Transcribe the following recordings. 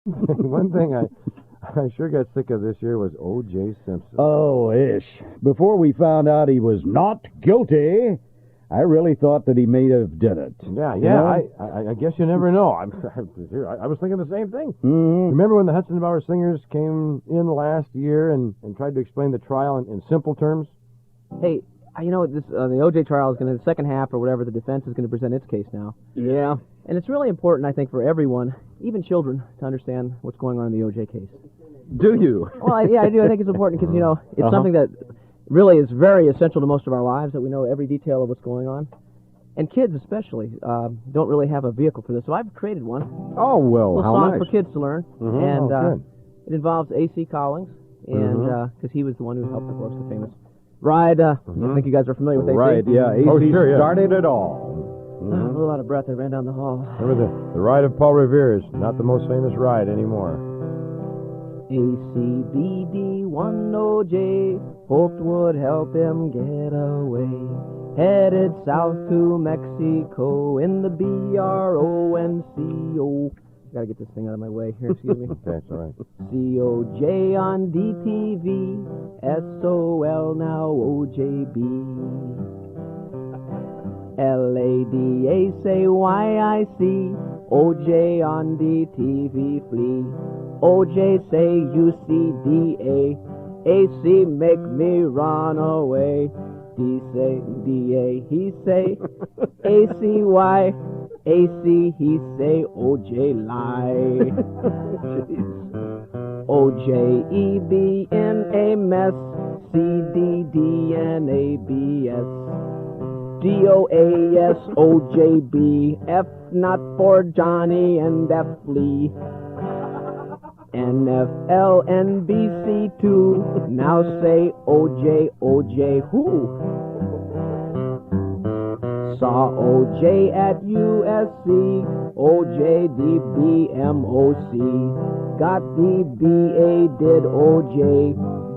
One thing I sure got sick of this year was O.J. Simpson. Oh, ish. Before we found out he was not guilty, I really thought that he may have done it. Yeah. You know? I guess you never know. I was thinking the same thing. Mm-hmm. Remember when the Hudson and Bauer singers came in last year and tried to explain the trial in simple terms? Hey, this the O.J. trial is going to, the second half or whatever, the defense is going to present its case now. Yeah. And it's really important, I think, for everyone, even children, to understand what's going on in the O.J. case. Do you? Well, I do. I think it's important because, it's something that really is very essential to most of our lives, that we know every detail of what's going on. And kids especially don't really have a vehicle for this, so I've created one. Oh, well, a how song nice. for kids to learn. Mm-hmm. And it involves A.C. Collins, and because he was the one who helped, of course, the famous ride. I think you guys are familiar with A.C. Right, yeah. AC sure, yeah. started it all. A little out of breath. I ran down the hall. Remember the ride of Paul Revere is not the most famous ride anymore. ACBD1OJ hoped would help him get away. Headed south to Mexico in the BRONCO. Gotta get this thing out of my way here, excuse me. Okay, it's all right. COJ on DTV, SOL now OJB. LADA say YIC, OJ on DTV flee. OJ say UCDA, AC make me run away. D say DA, he say ACY, AC he say OJ lie. OJEB in a mess, CDD and ABS. DOAS OJB, F not for Johnny and F Lee. NFL NBC2, now say OJ who? Saw OJ at USC, OJDBMOC. Got DBA, did OJ,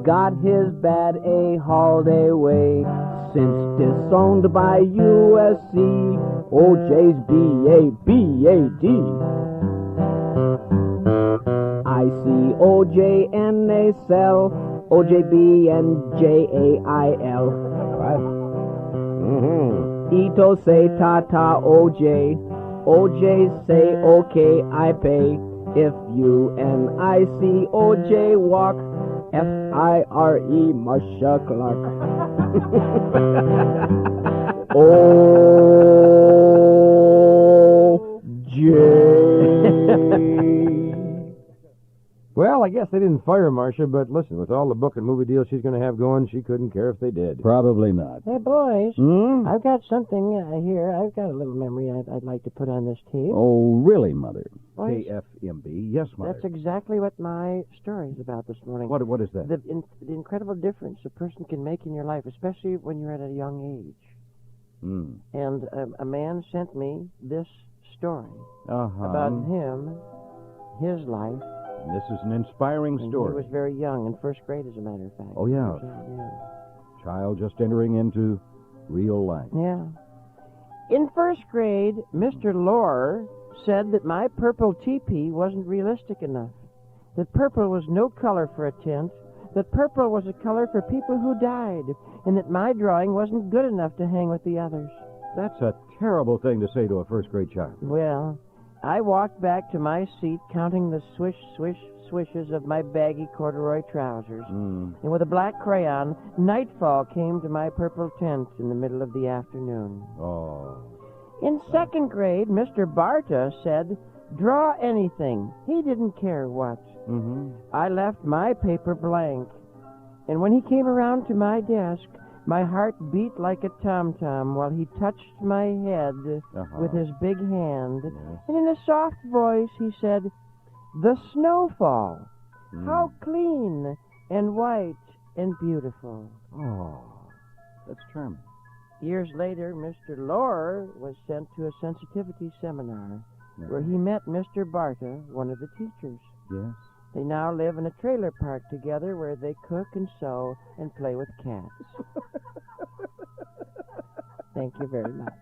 got his bad A hauled away. Since disowned by USC, OJ's BAD. I see OJ in a cell, OJB and JAIL. What? Mm-hmm. Ito say ta-ta OJ, OJ say okay I pay. If you and I see OJ walk, FIRE Marsha Clark. Well, I guess they didn't fire Marcia, but listen, with all the book and movie deals she's going to have going, she couldn't care if they did. Probably not. Hey, boys, Hmm? I've got something here. I've got a little memory I'd like to put on this tape. Oh, really, Mother? Boys, KFMB. Yes, Mother. that's exactly what my story is about this morning. What is that? The incredible difference a person can make in your life, especially when you're at a young age. Hmm. And a man sent me this story Uh-huh. about him, his life. This is an inspiring And story. he was very young, in first grade, as a matter of fact. Oh, yeah. Child just entering into real life. Yeah. In first grade, Mr. Lohr said that my purple teepee wasn't realistic enough, that purple was no color for a tent, that purple was a color for people who died, and that my drawing wasn't good enough to hang with the others. That's a terrible thing to say to a first-grade child. Well, I walked back to my seat counting the swish, swish, swishes of my baggy corduroy trousers. Mm. And with a black crayon, nightfall came to my purple tent in the middle of the afternoon. Oh. In second grade, Mr. Barta said, draw anything. He didn't care what. Mm-hmm. I left my paper blank. And when he came around to my desk, my heart beat like a tom-tom while he touched my head with his big hand. Yes. And in a soft voice, he said, the snowfall. How clean and white and beautiful. Oh, that's charming. Years later, Mr. Lohr was sent to a sensitivity seminar where he met Mr. Barta, one of the teachers. Yes. They now live in a trailer park together where they cook and sew and play with cats. Thank you very much.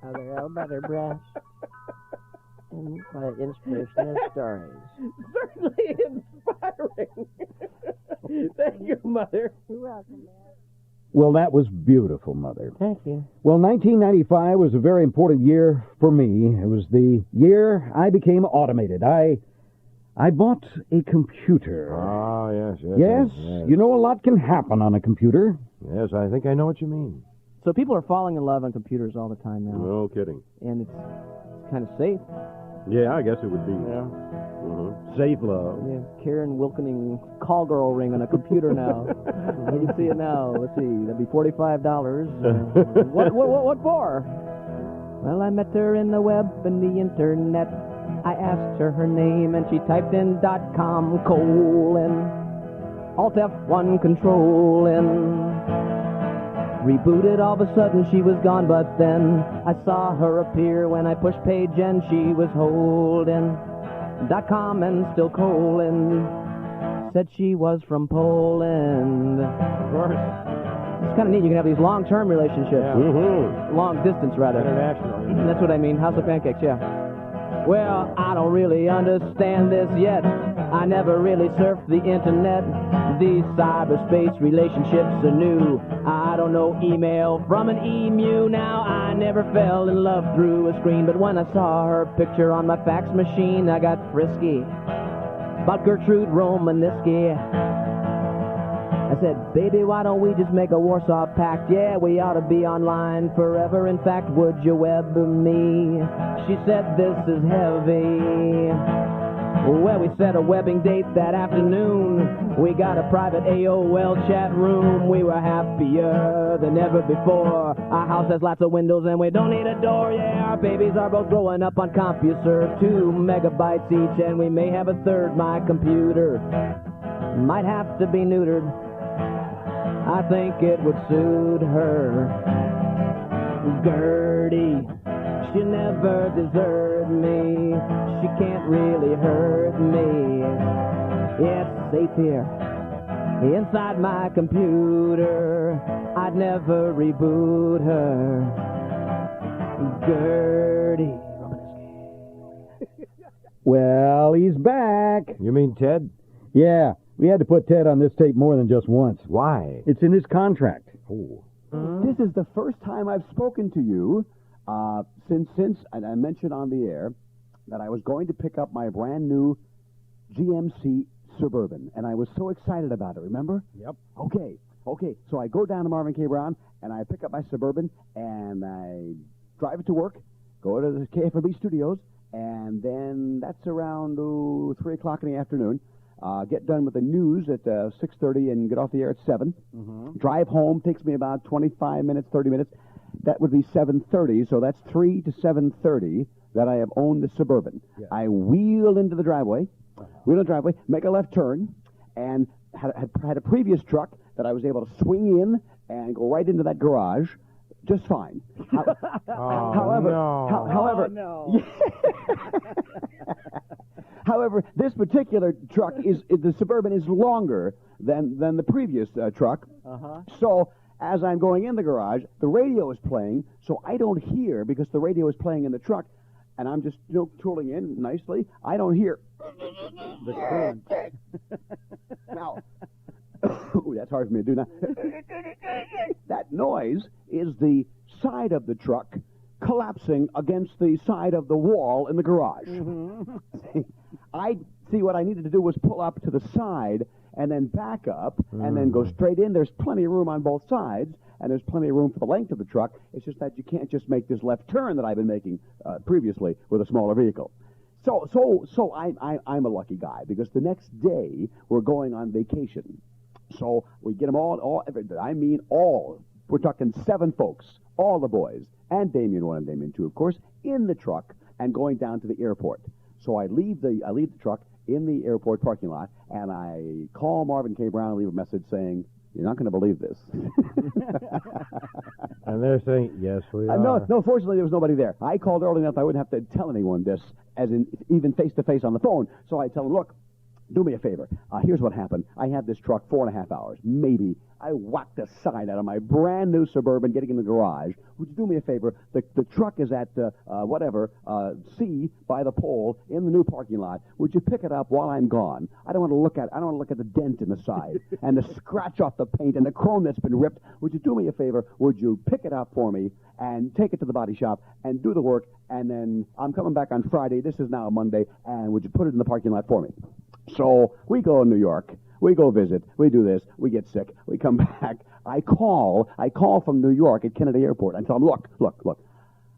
Other elbow, breast. and by inspirational stories. Certainly inspiring. Thank you, Mother. You're welcome, man. Well, that was beautiful, Mother. Thank you. Well, 1995 was a very important year for me. It was the year I became automated. I bought a computer. Oh, yes. Yes, you know, a lot can happen on a computer. Yes, I think I know what you mean. So people are falling in love on computers all the time now. No kidding. And it's kind of safe. Yeah, I guess it would be. Yeah. Safe love. Yeah, Karen Wilkening call girl ring on a computer now. I can see it now. Let's see, that'd be $45. What for? Well, I met her in the web and the internet. I asked her name and she typed in .com : Alt F1 controlling. Rebooted, all of a sudden she was gone, but then I saw her appear when I pushed page and she was holding .com and still colon. Said she was from Poland. Of course. It's kind of neat. You can have these long-term relationships. Yeah. Long distance, rather. International. That's what I mean. House of Pancakes, yeah. Well, I don't really understand this yet. I never really surfed the internet. These cyberspace relationships are new. I don't know email from an emu. Now, I never fell in love through a screen, but when I saw her picture on my fax machine, I got frisky about Gertrude Romanisky. I said, baby, why don't we just make a Warsaw Pact? Yeah, we ought to be online forever. In fact, would you web me? She said, this is heavy. Well, we set a webbing date that afternoon. We got a private AOL chat room. We were happier than ever before. Our house has lots of windows and we don't need a door. Yeah, our babies are both growing up on CompuServe, 2 megabytes each, and we may have a third. My computer might have to be neutered. I think it would suit her. Gertie, she never deserted me. She can't really hurt me. It's safe here, inside my computer. I'd never reboot her. Gertie. Well, he's back. You mean Ted? Yeah, we had to put Ted on this tape more than just once. Why? It's in his contract. Oh. This is the first time I've spoken to you since and I mentioned on the air that I was going to pick up my brand new GMC Suburban, and I was so excited about it, remember? Yep. Okay, so I go down to Marvin K. Brown, and I pick up my Suburban, and I drive it to work, go to the KFMB studios, and then that's around 3 o'clock in the afternoon. Get done with the news at 6:30 and get off the air at 7. Drive home takes me about 25 minutes, 30 minutes. That would be 7:30, so that's 3 to 7:30 that I have owned the Suburban. Yeah. I wheel into the driveway, make a left turn, and had a previous truck that I was able to swing in and go right into that garage just fine. However, however, this particular truck the Suburban is longer than the previous truck. So as I'm going in the garage, the radio is playing, so I don't hear because the radio is playing in the truck, and I'm just tooling in nicely. I don't hear the current. Now, ooh, that's hard for me to do now. That noise is the side of the truck collapsing against the side of the wall in the garage. I see what I needed to do was pull up to the side and then back up and then go straight in. There's plenty of room on both sides, and there's plenty of room for the length of the truck. It's just that you can't just make this left turn that I've been making previously with a smaller vehicle. So I'm a lucky guy because the next day we're going on vacation. So we get them all. We're talking 7 folks, all the boys, and Damien 1 and Damien 2, of course, in the truck and going down to the airport. So I leave the truck in the airport parking lot, and I call Marvin K. Brown and leave a message saying, "You're not going to believe this." And they're saying, yes, we are. No, fortunately, there was nobody there. I called early enough I wouldn't have to tell anyone this, as in even face-to-face on the phone. So I tell them, look, Do me a favor. Here's what happened. I had this truck 4.5 hours, maybe. I whacked the side out of my brand new Suburban getting in the garage. Would you do me a favor? The truck is at, C by the pole in the new parking lot. Would you pick it up while I'm gone? I don't want to look at the dent in the side and the scratch off the paint and the chrome that's been ripped. Would you do me a favor? Would you pick it up for me and take it to the body shop and do the work? And then I'm coming back on Friday. This is now a Monday. And would you put it in the parking lot for me? So we go to New York. We go visit. We do this. We get sick. We come back. I call from New York at Kennedy Airport. I tell them, look.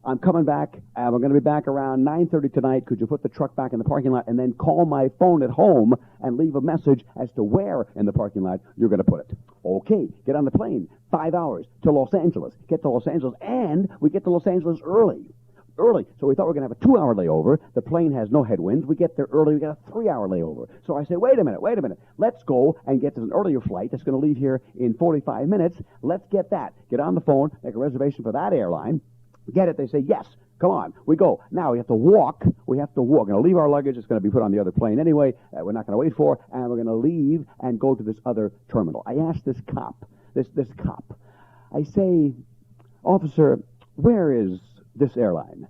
I'm coming back, and we're going to be back around 9:30 tonight. Could you put the truck back in the parking lot and then call my phone at home and leave a message as to where in the parking lot you're going to put it? Okay, get on the plane. 5 hours to Los Angeles. Get to Los Angeles, and we get to Los Angeles early. So we thought we were going to have a 2-hour layover. The plane has no headwinds. We get there early. We got a 3-hour layover. So I say, wait a minute. Let's go and get to an earlier flight that's going to leave here in 45 minutes. Let's get that. Get on the phone, make a reservation for that airline. Get it. They say, yes. Come on. We go. Now we have to walk. We're going to leave our luggage. It's going to be put on the other plane anyway. We're not going to wait for. And we're going to leave and go to this other terminal. I asked this cop, I say, officer, where is this airline?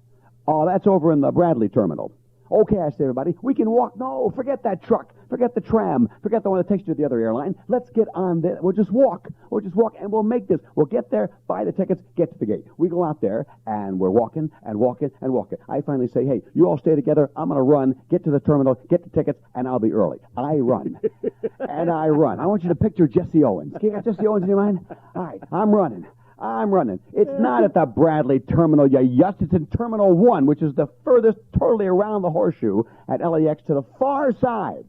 Oh, that's over in the Bradley terminal. Okay, I say, everybody, we can walk. No, forget that truck. Forget the tram. Forget the one that takes you to the other airline. Let's get on there. We'll just walk, and we'll make this. We'll get there, buy the tickets, get to the gate. We go out there, and we're walking. I finally say, hey, you all stay together. I'm going to run, get to the terminal, get the tickets, and I'll be early. I run. I want you to picture Jesse Owens. You got Jesse Owens in your mind? All right, I'm running. It's not at the Bradley terminal, it's in Terminal 1, which is the furthest totally around the horseshoe at LAX to the far side.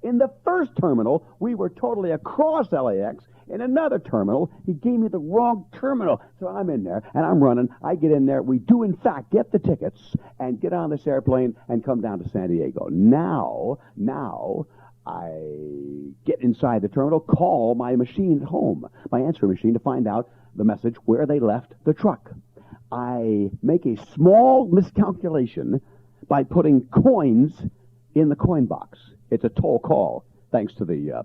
In the first terminal, we were totally across LAX. In another terminal, he gave me the wrong terminal. So I'm in there, and I'm running. I get in there. We do, in fact, get the tickets and get on this airplane and come down to San Diego. Now, I get inside the terminal, call my machine at home, my answering machine, to find out the message where they left the truck. I make a small miscalculation by putting coins in the coin box. It's a toll call, thanks to the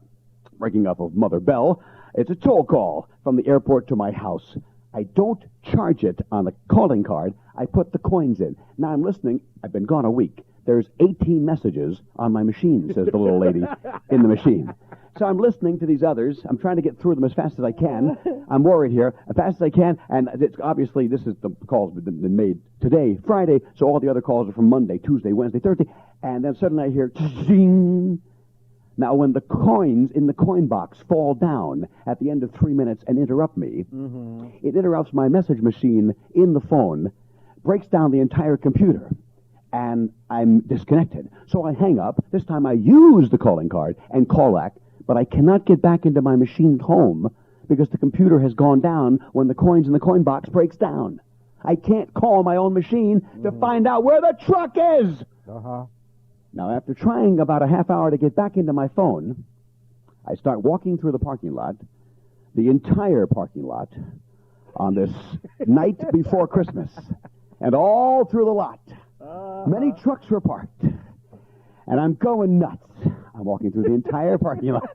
breaking up of Mother Bell. It's a toll call from the airport to my house. I don't charge it on the calling card. I put the coins in. Now I'm listening. I've been gone a week. There's 18 messages on my machine, says the little lady in the machine. So I'm listening to these others. I'm trying to get through them as fast as I can. I'm worried here, as fast as I can. And it's obviously, this is the calls been made today, Friday, so all the other calls are from Monday, Tuesday, Wednesday, Thursday. And then suddenly I hear, zing. Now, when the coins in the coin box fall down at the end of 3 minutes and interrupt me, it interrupts my message machine in the phone, breaks down the entire computer, and I'm disconnected. So I hang up. This time I use the calling card and call back, but I cannot get back into my machine at home because the computer has gone down when the coins in the coin box breaks down. I can't call my own machine to find out where the truck is. Now, after trying about a half hour to get back into my phone, I start walking through the parking lot, the entire parking lot, on this night before Christmas, and all through the lot. Many trucks were parked, and I'm going nuts. I'm walking through the entire parking lot.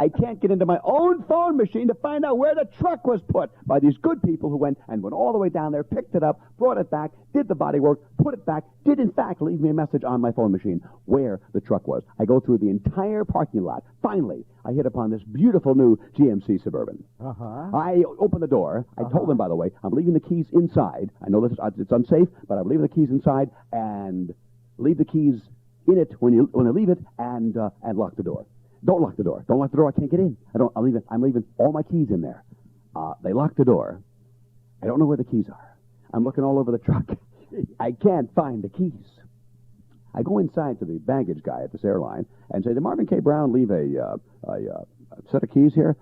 I can't get into my own phone machine to find out where the truck was put by these good people who went all the way down there, picked it up, brought it back, did the body work, put it back, did in fact leave me a message on my phone machine where the truck was. I go through the entire parking lot. Finally, I hit upon this beautiful new GMC Suburban. I open the door. I told them, by the way, I'm leaving the keys inside. I know this it's unsafe, but I'm leaving the keys inside, and leave the keys in it when I leave it, and lock the door. Don't lock the door. Don't lock the door. I can't get in. I'm leaving all my keys in there. They lock the door. I don't know where the keys are. I'm looking all over the truck. I can't find the keys. I go inside to the baggage guy at this airline and say, did Marvin K. Brown leave a set of keys here?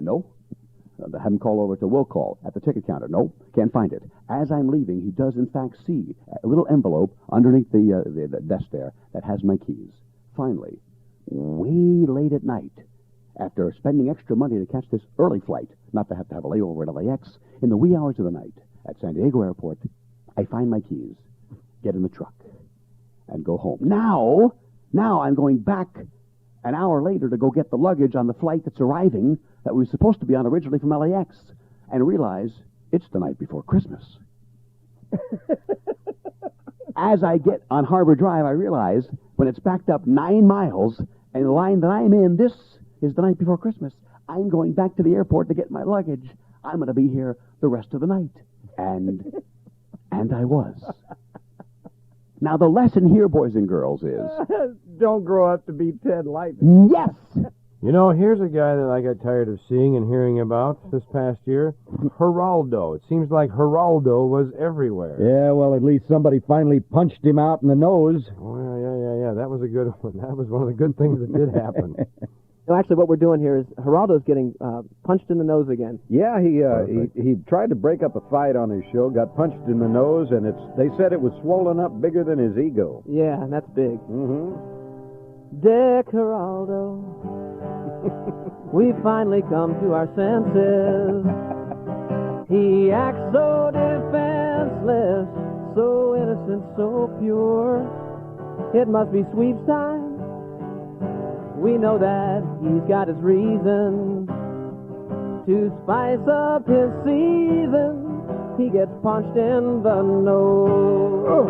No. Have him call over to will call at the ticket counter. No, can't find it. As I'm leaving, he does in fact see a little envelope underneath the desk there that has my keys. Finally, way late at night, after spending extra money to catch this early flight, not to have a layover at LAX, in the wee hours of the night at San Diego Airport, I find my keys, get in the truck, and go home. Now, Now I'm going back an hour later to go get the luggage on the flight that's arriving that we were supposed to be on originally from LAX and realize it's the night before Christmas. As I get on Harbor Drive, I realize when it's backed up 9 miles and the line that I'm in, this is the night before Christmas. I'm going back to the airport to get my luggage. I'm going to be here the rest of the night. And I was. Now, the lesson here, boys and girls, is... Don't grow up to be Ted Lightning. Yes! You know, here's a guy that I got tired of seeing and hearing about this past year. Geraldo. It seems like Geraldo was everywhere. Yeah, well, at least somebody finally punched him out in the nose. Oh, yeah. That was a good one. That was one of the good things that did happen. No, actually, what we're doing here is Geraldo's getting punched in the nose again. Yeah, he tried to break up a fight on his show, got punched in the nose, and they said it was swollen up bigger than his ego. Yeah, and that's big. Mm-hmm. Dick Geraldo, we finally come to our senses. He acts so defenseless, so innocent, so pure. It must be sweeps time. We know that he's got his reason to spice up his season. He gets punched in the nose.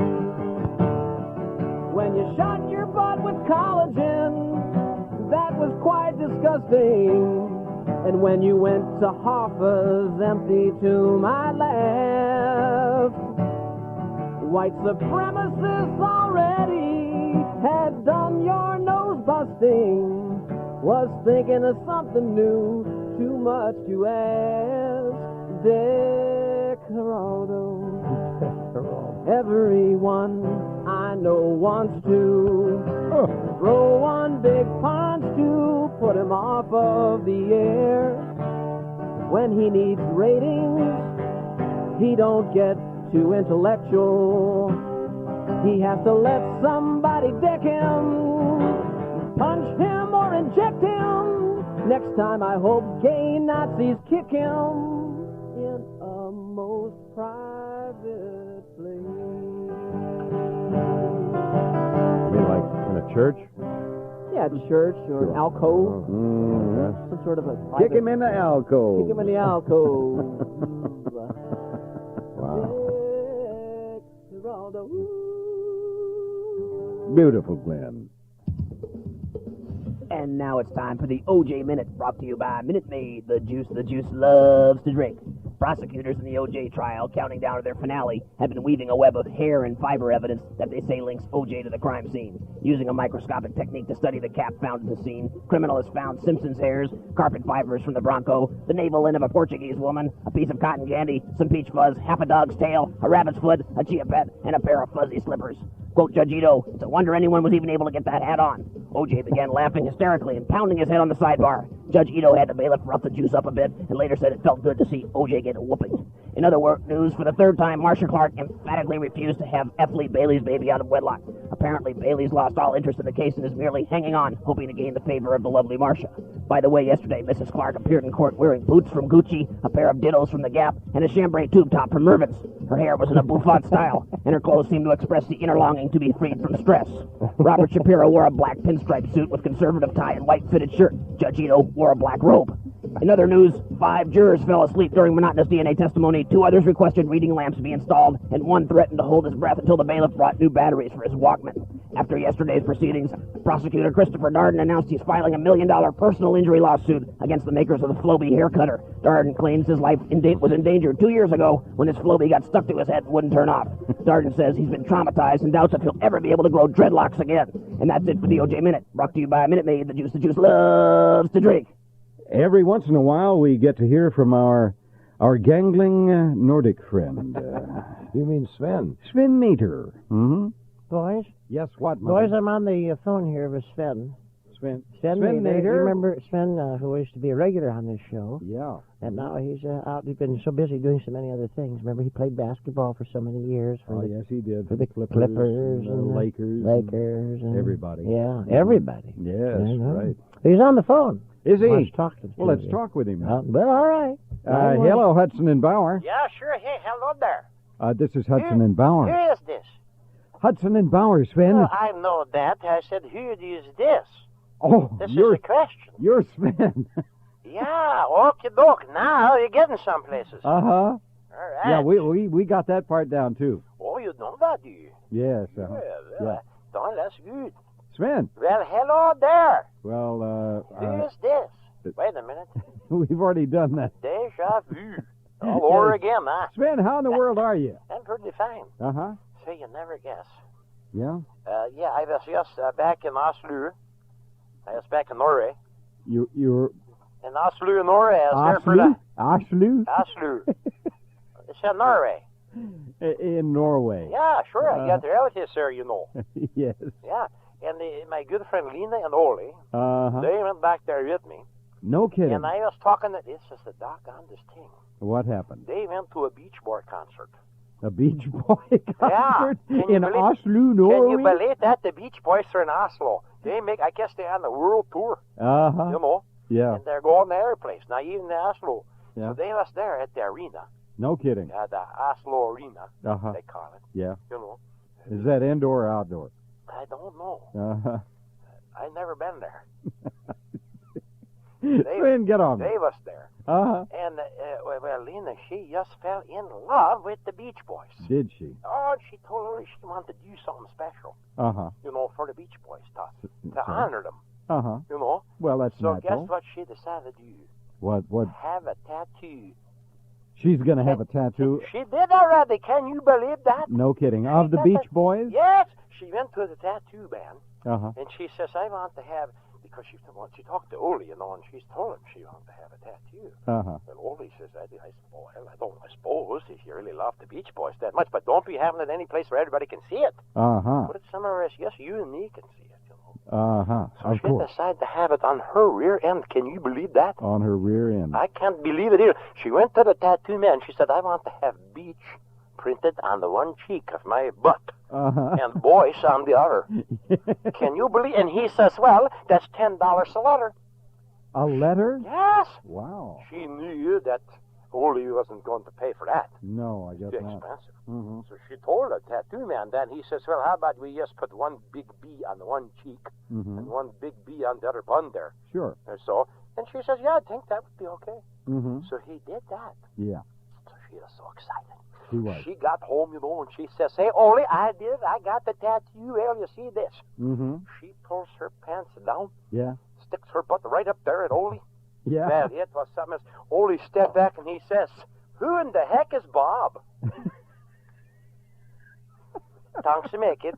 When you shot your butt with collagen, that was quite disgusting. And when you went to Hoffa's empty to my left, white supremacists already had done your nose busting. Was thinking of something new, too much to ask. Dick Geraldo. Everyone I know wants to throw one big punch to put him off of the air. When he needs ratings, he don't get too intellectual. He has to let somebody deck him, punch him or inject him. Next time I hope gay Nazis kick him in a most private place. You mean like in a church? Yeah, church or an alcove. Mm-hmm. Some sort of a Kick private... him in the alcove. Kick him in the alcove. Wow. Dick Geraldo. Beautiful, Glenn. And now it's time for the OJ Minute, brought to you by Minute Maid, the juice loves to drink. Prosecutors in the OJ trial, counting down to their finale, have been weaving a web of hair and fiber evidence that they say links OJ to the crime scene. Using a microscopic technique to study the cap found at the scene, criminal has found Simpson's hairs, carpet fibers from the Bronco, the navel lint of a Portuguese woman, a piece of cotton candy, some peach fuzz, half a dog's tail, a rabbit's foot, a chia pet, and a pair of fuzzy slippers. Quote Judge Ito, "It's a wonder anyone was even able to get that hat on." OJ began laughing hysterically and pounding his head on the sidebar. Judge Ito had the bailiff rough the juice up a bit and later said it felt good to see OJ get a whooping. In other news, for the third time, Marcia Clark emphatically refused to have F. Lee Bailey's baby out of wedlock. Apparently, Bailey's lost all interest in the case and is merely hanging on, hoping to gain the favor of the lovely Marcia. By the way, yesterday, Mrs. Clark appeared in court wearing boots from Gucci, a pair of dittos from The Gap, and a chambray tube top from Mervyn's. Her hair was in a bouffant style, and her clothes seemed to express the inner longing to be freed from stress. Robert Shapiro wore a black pinstripe suit with conservative tie and white fitted shirt. Judge Ito wore a black robe. In other news, 5 jurors fell asleep during monotonous DNA testimony, 2 others requested reading lamps be installed, and 1 threatened to hold his breath until the bailiff brought new batteries for his Walkman. After yesterday's proceedings, prosecutor Christopher Darden announced he's filing a $1 million personal injury lawsuit against the makers of the Flowbee hair cutter. Darden claims his life was in danger 2 years ago when his Flowbee got stuck to his head and wouldn't turn off. Darden says he's been traumatized and doubts if he'll ever be able to grow dreadlocks again. And that's it for the OJ Minute, brought to you by Minute Maid, the juice loves to drink. Every once in a while, we get to hear from our gangling Nordic friend, You mean Sven? Sven Meter. Mm-hmm. Boys, Yes, what, boys, I'm on the phone here with Sven. Sven Sven Nader. Nader. You remember Sven, who used to be a regular on this show, Yeah. and now he's out. He's been so busy doing so many other things. Remember, he played basketball for so many years for Oh, yes, he did. for the Clippers Clippers and the Lakers. Lakers, and everybody. Yeah, everybody. Yes, I know. right. He's on the phone. Is he? Let's talk to him. Well, let's talk with him. Well, all right. Hello, Hudson and Bauer. Yeah, sure. Hey, hello there. This is Hudson and Bauer. Who is this? Hudson and Bauer, Sven. Well, I know that. I said, who is this? Oh, This you're is a question. you're Sven. Yeah, okie doke. Now you're getting some places. Uh-huh. All right. Yeah, we got that part down too. Oh, you know that, do you? Yes. Well, Yeah. that's good. Sven. Well, hello there. Well, Who is this? Wait a minute. we've already done that. Deja vu. All over again, huh? Sven, how in the world are you? I'm pretty fine. Uh-huh. So you never guess. Yeah. Yeah, I was just back in Oslo. I was back in Norway. You're In Oslo, Norway. I was there for the... Oslo? Oslo. It's in Norway. In Norway. Yeah, sure. I got relatives there, you know. Yes. Yeah. And my good friend Lena and Ole, Uh-huh. they went back there with me. No kidding. And I was talking to this is the doggone thing. What happened? They went to a Beach Boy concert. A Beach Boy concert Can you in believe- Oslo, Norway? Can you believe that? The Beach Boys are in Oslo. I guess they're on the world tour, Uh-huh. you know. Yeah. And they're going to every place. Now, even in Oslo. Yeah. So they was there at the arena. No kidding. The Oslo Arena, Uh-huh. they call it. Yeah. You know. Is that indoor or outdoor? I don't know. Uh-huh. I never been there. Sven, get on me. They was there. Uh-huh. And, well, Lena, she just fell in love with the Beach Boys. Did she? Oh, and she told her she wanted to do something special, Uh-huh. you know, for the Beach Boys to honor them, Uh-huh. you know. Well, that's So natural. guess what she decided to do? What? Have a tattoo. She's going to have a tattoo. She did already. Can you believe that? No kidding. Of the Beach Boys? Yes. She went to the tattoo band, Uh-huh. and she says, I want to have, because she talked to Ole, you know, and she's told him she wanted to have a tattoo. Uh-huh. And Ole says, I suppose if you really love the Beach Boys that much, but don't be having it any place where everybody can see it. Uh-huh. Put it somewhere else, yes, you and me can see it, you know. Uh-huh. So Of she course. decided to have it on her rear end. Can you believe that? On her rear end. I can't believe it either. She went to the tattoo man. She said, I want to have beach printed on the one cheek of my butt Uh-huh. and boys on the other. Can you believe? And he says, well, that's $10 a letter. A letter? Yes. Wow. She knew that Ole wasn't going to pay for that. No, I guess Too not. expensive. Mm-hmm. So she told the tattoo man that. He says, well, how about we just put one big B on the one cheek Mm-hmm. and one big B on the other bun there. Sure. And so, and she says, yeah, I think that would be okay. Mm-hmm. So he did that. Yeah, So she was so excited. she was. She got home, you know, and she says, hey, Ole, I did it. I got the tattoo. Well, you see this. Mm-hmm. She pulls her pants down, Yeah. sticks her butt right up there at Ole. Yeah. Well, it was something else. Ole stepped back and he says, who in the heck is Bob? Thanks to make it.